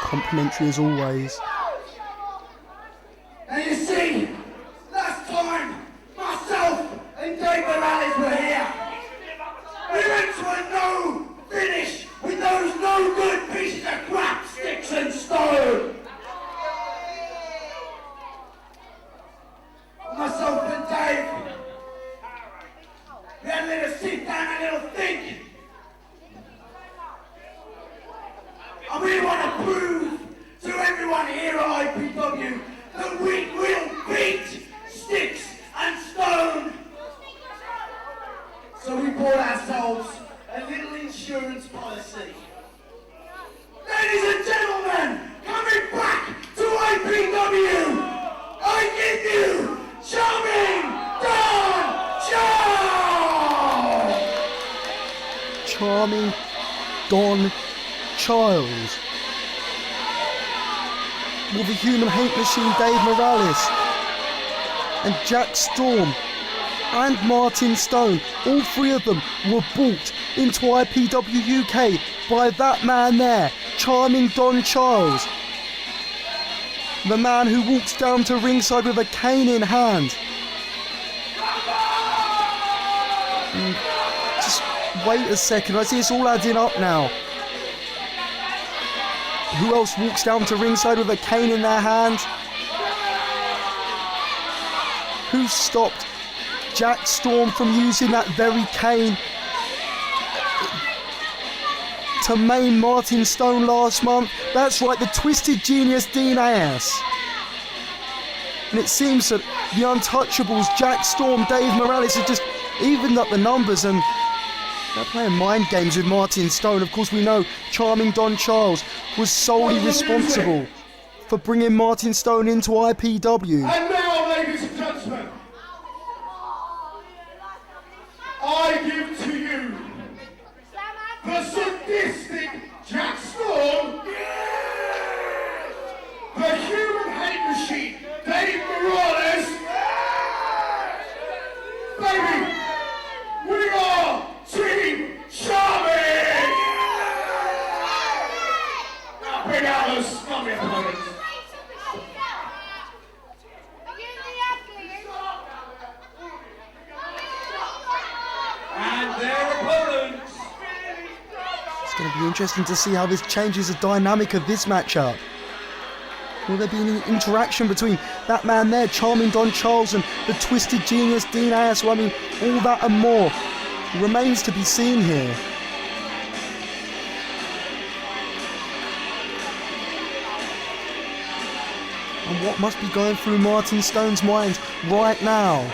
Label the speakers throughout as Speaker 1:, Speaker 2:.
Speaker 1: complimentary as always.
Speaker 2: Now you see, last time, myself and Dave Moralez were here. We went to a no finish with those no good pieces of crap, Stixx and Stone. Myself and Dave, we had a little sit down, a little think. And we want to prove to everyone here at IPW that we will beat Stixx and Stone. So we bought ourselves a little insurance policy. Ladies and gentlemen, coming back to IPW, I give you Charming Don Charles!
Speaker 1: Charming Don Charles. With the human hate machine Dave Moralez and Jack Storm and Martin Stone, all three of them were brought into IPW UK by that man there, Charming Don Charles. The man who walks down to ringside with a cane in hand. Just wait a second, I see it's all adding up now. Who else walks down to ringside with a cane in their hand? Who stopped Jack Storm from using that very cane to maim Martin Stone last month? That's right, the twisted genius Dean Ayass. And it seems that the Untouchables, Jack Storm, Dave Moralez have just evened up the numbers and they're playing mind games with Martin Stone. Of course, we know Charming Don Charles was solely responsible for bringing Martin Stone into IPW.
Speaker 2: And now, ladies and gentlemen, I give to you the sadistic Jack Storm, the human hate machine, Dave Moralez. Baby, we are Team Charming! Now bring out those scummy opponents. And their opponents.
Speaker 1: It's going to be interesting to see how this changes the dynamic of this matchup. Will there be any interaction between that man there, Charming Don Charles, and the twisted genius Dean Ayass? Well, I mean, all that and more remains to be seen here. And what must be going through Martin Stone's mind right now?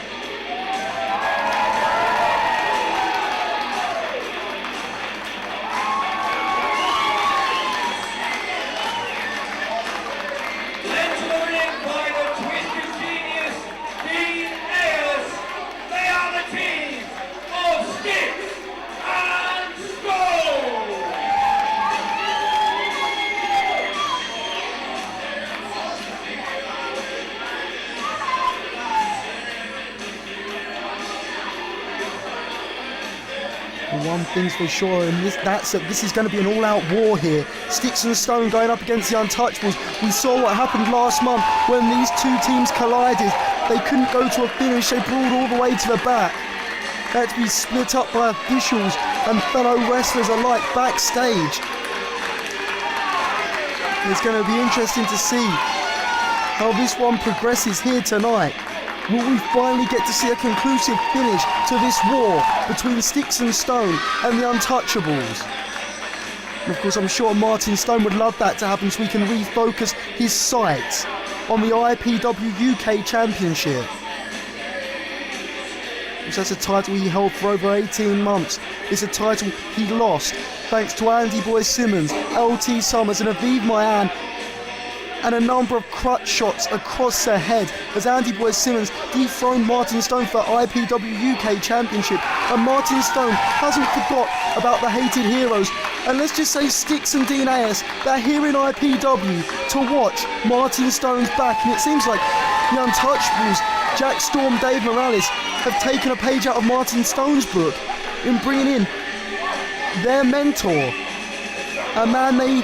Speaker 1: One thing's for sure, and this is going to be an all-out war here. Stixx and Stone going up against the Untouchables. We saw what happened last month when these two teams collided. They couldn't go to a finish, they brawled all the way to the back. They had to be split up by officials and fellow wrestlers alike backstage. It's going to be interesting to see how this one progresses here tonight. Will we finally get to see a conclusive finish to this war between Stixx and Stone and the Untouchables? And of course, I'm sure Martin Stone would love that to happen so we can refocus his sights on the IPW UK Championship. That's a title he held for over 18 months. It's a title he lost thanks to Andy Boy Simmons, LT Summers and Aviv Mayan, and a number of crutch shots across the head as Andy Boy Simmons dethroned Martin Stone for IPW UK Championship. And Martin Stone hasn't forgot about the hated heroes. And let's just say Stixx and Dean Ayass, they're here in IPW to watch Martin Stone's back. And it seems like the Untouchables, Jack Storm, Dave Moralez, have taken a page out of Martin Stone's book in bringing in their mentor, a man they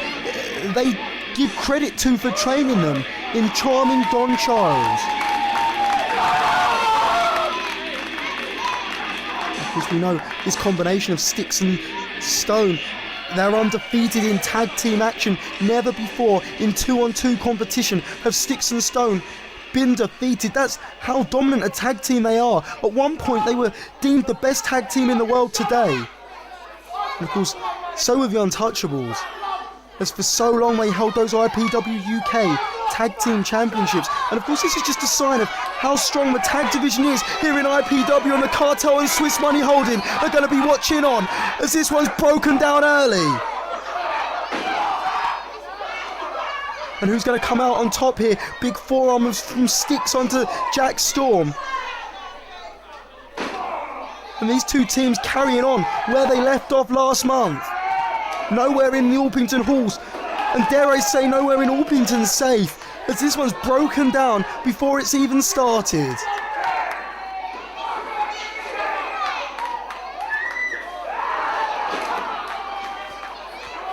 Speaker 1: give credit to for training them in charming Don Charles. Of course, we know this combination of Stixx and Stone, they're undefeated in tag team action. Never before in 2-on-2 competition have Stixx and Stone been defeated. That's how dominant a tag team they are. At one point they were deemed the best tag team in the world today. And of course, so were the Untouchables, as for so long they held those IPW UK Tag Team Championships. And of course this is just a sign of how strong the tag division is here in IPW, and the Cartel and Swiss Money Holding are going to be watching on as this one's broken down early. And who's going to come out on top here? Big forearms from Stixx onto Jack Storm. And these two teams carrying on where they left off last month. Nowhere in the Orpington halls, and dare I say nowhere in Orpington safe, as this one's broken down before it's even started.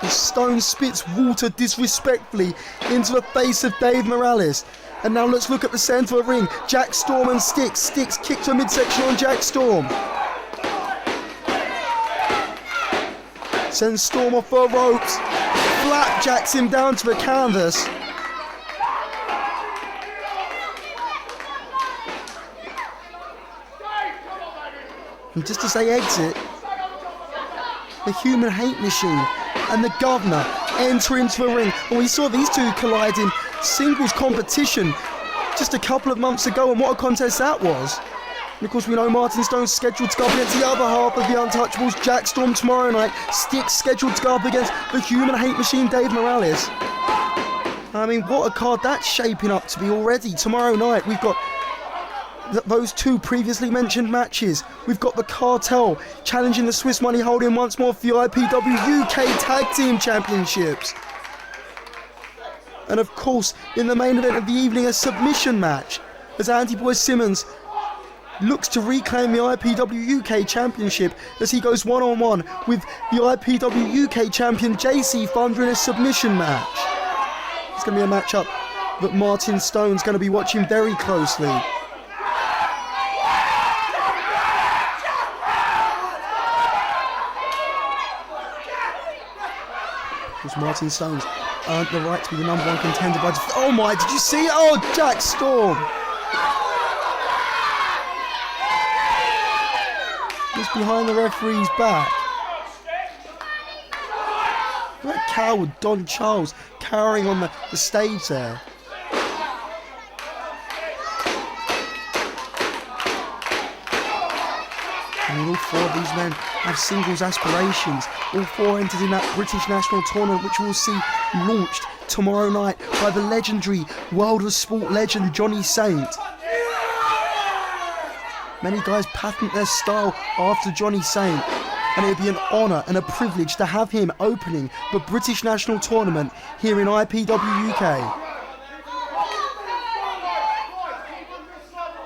Speaker 1: The Stone spits water disrespectfully into the face of Dave Moralez. And now let's look at the centre of the ring. Jack Storm and Stixx. Stixx kicked to midsection on Jack Storm. Sends Storm off the ropes. Flapjacks him down to the canvas. And just as they exit, the Human Hate Machine and the Governor enter into the ring. And we saw these two collide in singles competition just a couple of months ago, and what a contest that was. And of course we know Martin Stone's scheduled to go up against the other half of the Untouchables, Jack Storm, tomorrow night. Stixx scheduled to go up against the Human Hate Machine, Dave Moralez. I mean, what a card that's shaping up to be already. Tomorrow night we've got those two previously mentioned matches. We've got the Cartel challenging the Swiss Money Holding once more for the IPW UK Tag Team Championships. And of course, in the main event of the evening, a submission match as Andy Boy Simmons looks to reclaim the IPW UK Championship as he goes one-on-one with the IPW UK Champion JC Thunder in a submission match. It's going to be a matchup that Martin Stone's going to be watching very closely. Because Martin Stone's earned the right to be the number one contender by... Oh my, did you see it? Oh, Jack Storm! Just behind the referee's back. That coward Don Charles cowering on the stage there. And all four of these men have singles aspirations. All four entered in that British National Tournament, which we'll see launched tomorrow night by the legendary World of Sport legend Johnny Saint. Many guys patent their style after Johnny Saint, and it would be an honour and a privilege to have him opening the British National Tournament here in IPW UK.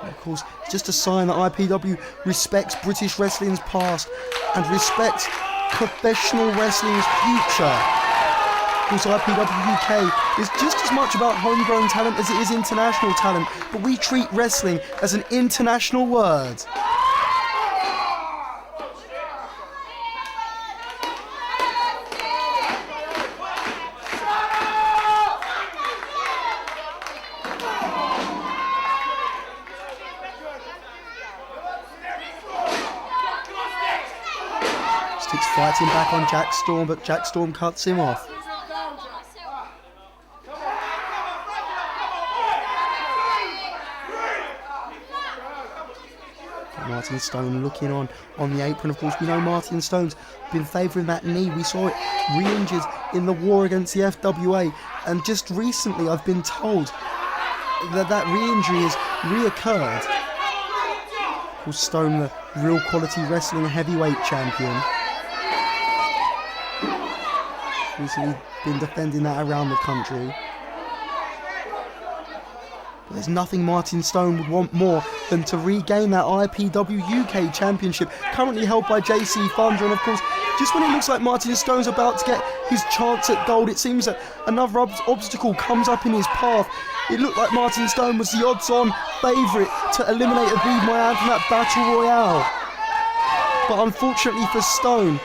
Speaker 1: And of course, it's just a sign that IPW respects British wrestling's past and respects professional wrestling's future. Of course, IPW UK is just as much about homegrown talent as it is international talent, but we treat wrestling as an international word. Stixx fighting back on Jack Storm, but Jack Storm cuts him off. Martin Stone looking on the apron. Of course, we know Martin Stone's been favouring that knee. We saw it re-injured in the war against the FWA, and just recently I've been told that re-injury has reoccurred. Of course, Stone, the real quality wrestling heavyweight champion, recently been defending that around the country. But there's nothing Martin Stone would want more than to regain that IPW UK Championship, currently held by JC Thunder. And of course, just when it looks like Martin Stone's about to get his chance at gold, it seems that another obstacle comes up in his path. It looked like Martin Stone was the odds-on favourite to eliminate Aviv Mayan from that Battle Royale. But unfortunately for Stone,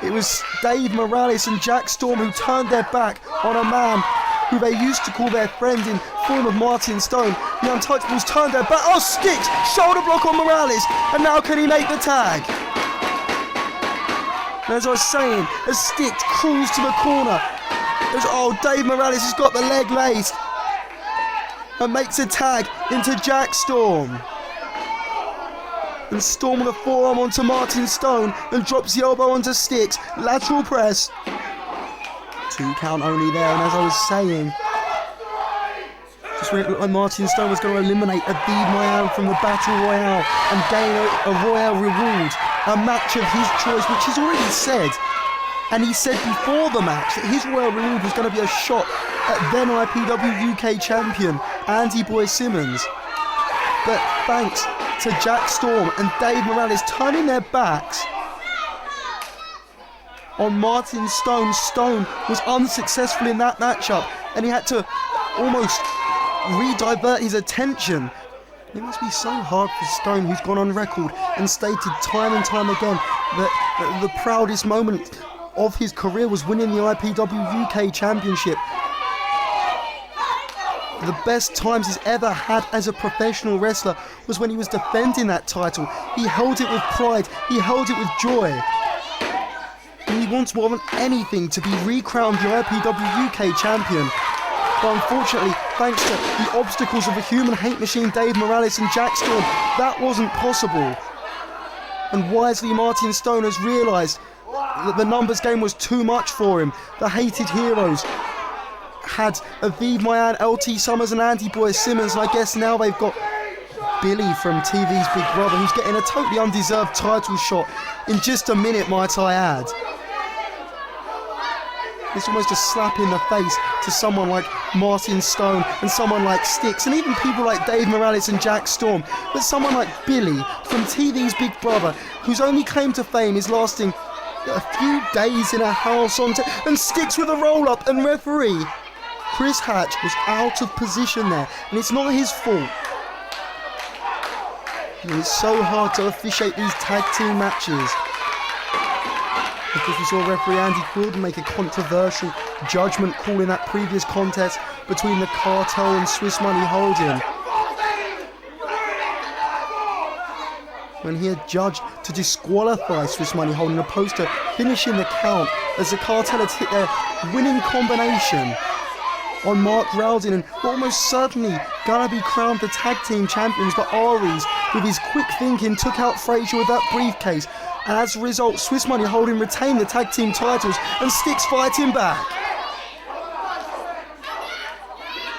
Speaker 1: it was Dave Moralez and Jack Storm who turned their back on a man who they used to call their friend in form of Martin Stone. The Untouchables turned their back. Oh, Stixx! Shoulder block on Moralez. And now can he make the tag? And as I was saying, as Stixx crawls to the corner, Dave Moralez has got the leg laced and makes a tag into Jack Storm. And Storm with a forearm onto Martin Stone and drops the elbow onto Stixx. Lateral press. 2 count only there, and as I was saying, just when it looked like Martin Stone was going to eliminate Aviv Mayan from the Battle Royale and gain a Royale reward, a match of his choice, which he's already said. And he said before the match that his Royal reward was going to be a shot at then IPW UK champion Andy Boy Simmons. But thanks to Jack Storm and Dave Moralez turning their backs on Martin Stone, Stone was unsuccessful in that matchup, and he had to almost re-divert his attention. It must be so hard for Stone, who's gone on record and stated time and time again that the proudest moment of his career was winning the IPW UK Championship. The best times he's ever had as a professional wrestler was when he was defending that title. He held it with pride, he held it with joy. And he wants more than anything to be recrowned the IPW UK champion. But unfortunately, thanks to the obstacles of the human hate machine Dave Moralez and Jack Storm, that wasn't possible. And wisely, Martin Stone has realised that the numbers game was too much for him. The hated heroes had Aviv Mayan, LT Summers and Andy Boy Simmons, and I guess now they've got Billy from TV's Big Brother, who's getting a totally undeserved title shot in just a minute, might I add. It's almost a slap in the face to someone like Martin Stone and someone like Stixx and even people like Dave Moralez and Jack Storm. But someone like Billy from TV's Big Brother, whose only claim to fame is lasting a few days in a house and Stixx with a roll-up, and referee Chris Hatch was out of position there, and it's not his fault. And it's so hard to officiate these tag team matches. Because we saw referee Andy Quilden make a controversial judgment call in that previous contest between the Cartel and Swiss Money Hold'em, when he had judged to disqualify Swiss Money Hold'em opposed to finishing the count as the Cartel had hit their winning combination on Mark Rowden and were almost certainly gonna be crowned the tag team champions. But Aries, with his quick thinking, took out Frazier with that briefcase, and as a result, Swiss Money Hold'em retained the tag team titles and Stixx fighting back.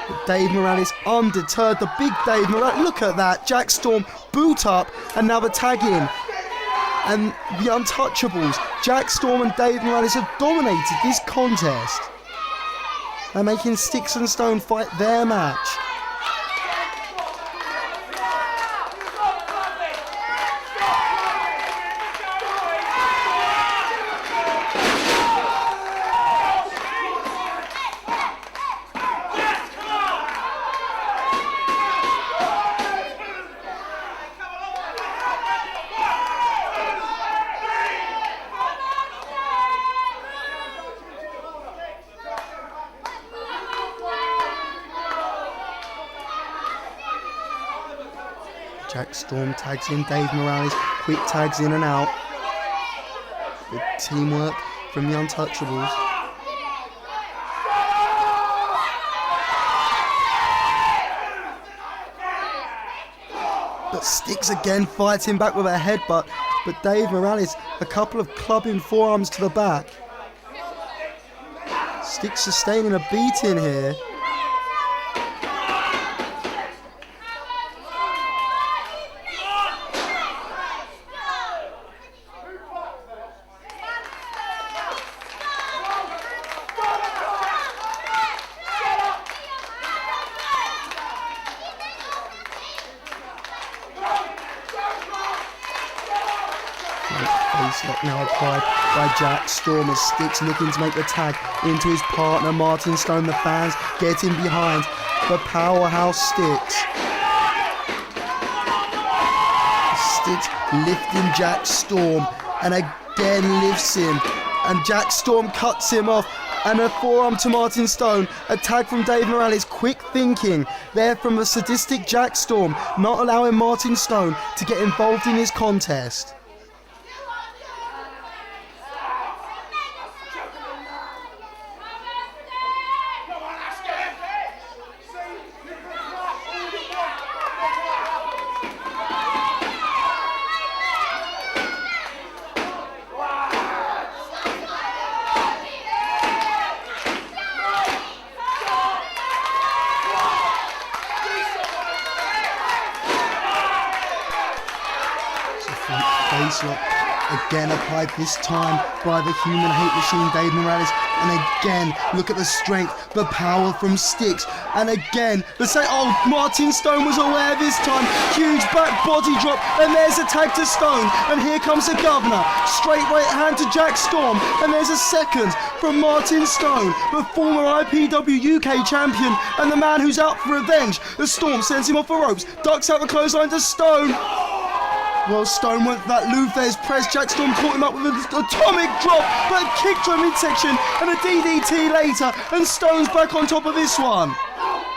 Speaker 1: But Dave Moralez undeterred, the big Dave Moralez, look at that, Jack Storm boot up, and now the tag in. And the Untouchables, Jack Storm and Dave Moralez have dominated this contest. They're making Stixx and Stone fight their match. Jack Storm tags in Dave Moralez, quick tags in and out. Good teamwork from the Untouchables. But Stixx again fighting back with a headbutt, but Dave Moralez a couple of clubbing forearms to the back. Stixx sustaining a beating here. Face lock now applied by Jack Storm as Stixx looking to make the tag into his partner Martin Stone. The fans getting behind the powerhouse Stixx. Stixx lifting Jack Storm and again lifts him, and Jack Storm cuts him off, and a forearm to Martin Stone. A tag from Dave Moralez. Quick thinking there from the sadistic Jack Storm, not allowing Martin Stone to get involved in his contest. Face lock again applied, this time by the human hate machine Dave Moralez, and again look at the strength, the power from Stixx, and again the same. Oh, Martin Stone was aware this time. Huge back body drop, and there's a tag to Stone, and here comes the governor. Straight right hand to Jack Storm, and there's a second from Martin Stone, the former IPW UK champion and the man who's out for revenge. The Storm sends him off the ropes, ducks out the clothesline to Stone. Well, Stone went for that Luther's press. Jack Storm caught him up with an atomic drop, but kicked to a midsection and a DDT later, and Stone's back on top of this one.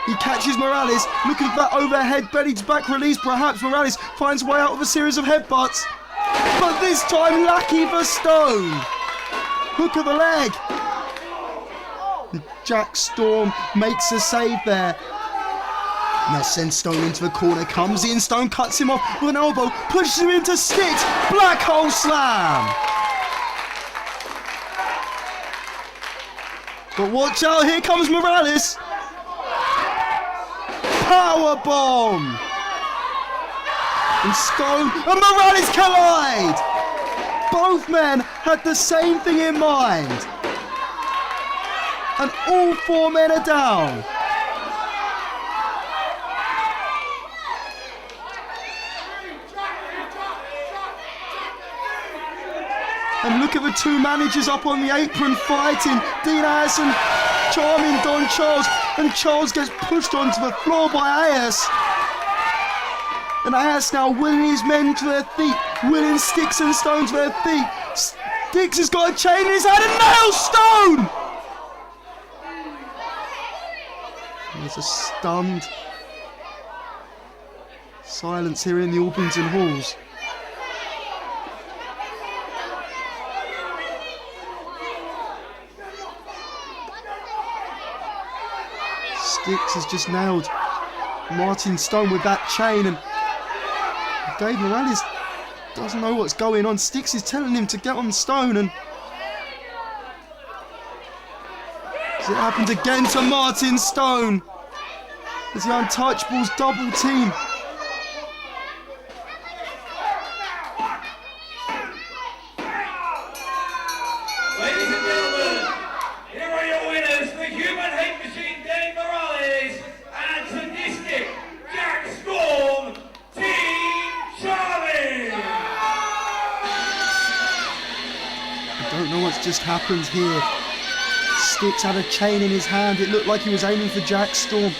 Speaker 1: He catches Moralez, looking for that overhead belly to back release. Perhaps Moralez finds a way out of a series of headbutts, but this time lucky for Stone. Hook of the leg. And Jack Storm makes a save there. Now sends Stone into the corner, comes in, Stone cuts him off with an elbow, pushes him into Stixx, black hole slam. But watch out, here comes Moralez. Power bomb. And Stone and Moralez collide. Both men had the same thing in mind. And all four men are down. And look at the two managers up on the apron fighting. Dean Ayass and charming Don Charles. And Charles gets pushed onto the floor by Ayass. And Ayass now willing his men to their feet. Willing Stixx and Stone to their feet. Stixx has got a chain in his hand and nails Stone! And there's a stunned silence here in the Orpington halls. Stixx has just nailed Martin Stone with that chain, and Dave Moralez doesn't know what's going on. Stixx is telling him to get on Stone, and as it happened again to Martin Stone as the Untouchables double team.
Speaker 2: Ladies and gentlemen, here are your winners, the human hate machine Dean Moralez and sadistic Jack Storm, Team Charlie!
Speaker 1: I don't know what's just happened here. Stixx had a chain in his hand. It looked like he was aiming for Jack Storm.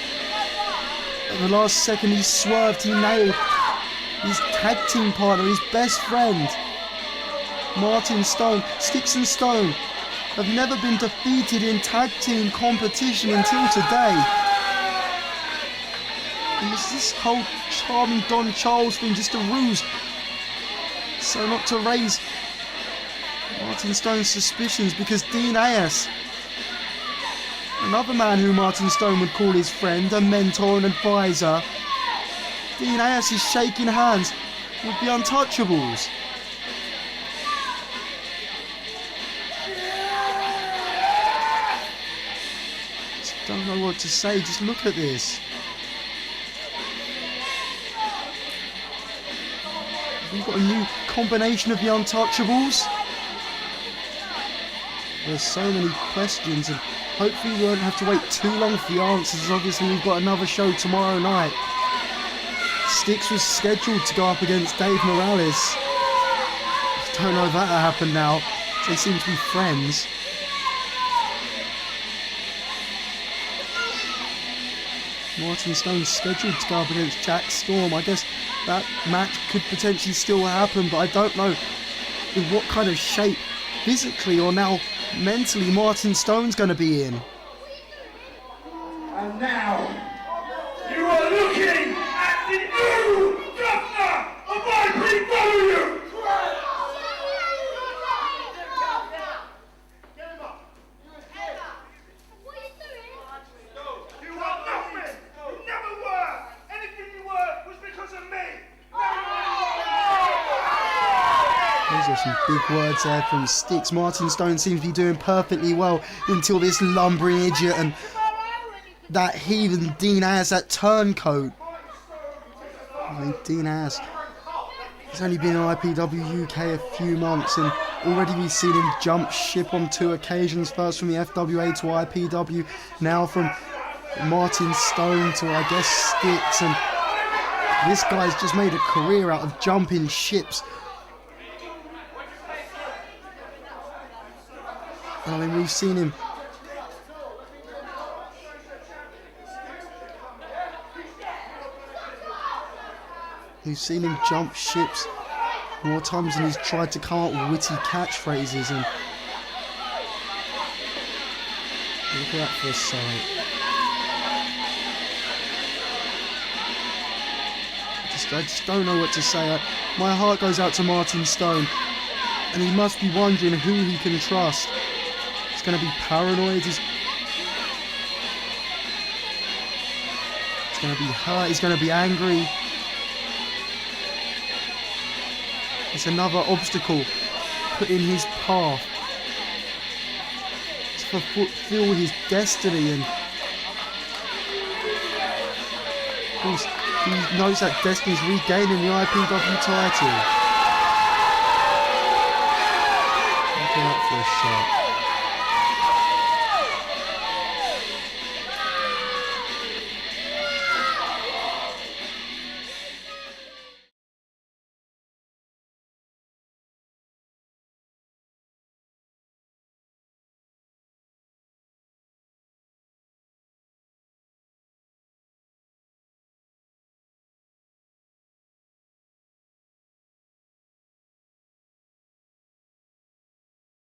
Speaker 1: At the last second he swerved, he nailed his tag team partner, his best friend, Martin Stone. Stixx and Stone have never been defeated in tag team competition until today. And was this whole charming Don Charles thing just a ruse? So not to raise Martin Stone's suspicions, because Dean Ayass, another man who Martin Stone would call his friend, a mentor and advisor, Dean Ayass is shaking hands with the Untouchables. Just don't know what to say, just look at this. We've got a new combination of the Untouchables. There's so many questions, and hopefully we won't have to wait too long for the answers, as obviously we've got another show tomorrow night. Stixx was scheduled to go up against Dave Moralez. Don't know if that happened now. They seem to be friends. Martin Stone's scheduled to go up against Jack Storm. I guess that match could potentially still happen, but I don't know in what kind of shape, physically or now mentally, Martin Stone's going to be in.
Speaker 2: And now, you are looking at the new governor of IPW! You are nothing! You never were! Anything you were was because of me!
Speaker 1: Those are some big words there from Stixx. Martin Stone seems to be doing perfectly well until this lumbering idiot and that heathen Dean Ayass, that turncoat. I mean, Dean Ayass, he's only been in IPW UK a few months and already we've seen him jump ship on 2 occasions, first from the FWA to IPW, now from Martin Stone to, I guess, Stixx, and this guy's just made a career out of jumping ships. I mean, we've seen him jump ships more times than he's tried to come up with witty catchphrases, and look at that for a sight. I just don't know what to say. My heart goes out to Martin Stone, and he must be wondering who he can trust. He's going to be paranoid, he's going to be hurt, he's going to be angry. It's another obstacle put in his path to fulfill his destiny, and of course he knows that destiny is regaining the IPW title. Look out for a shot.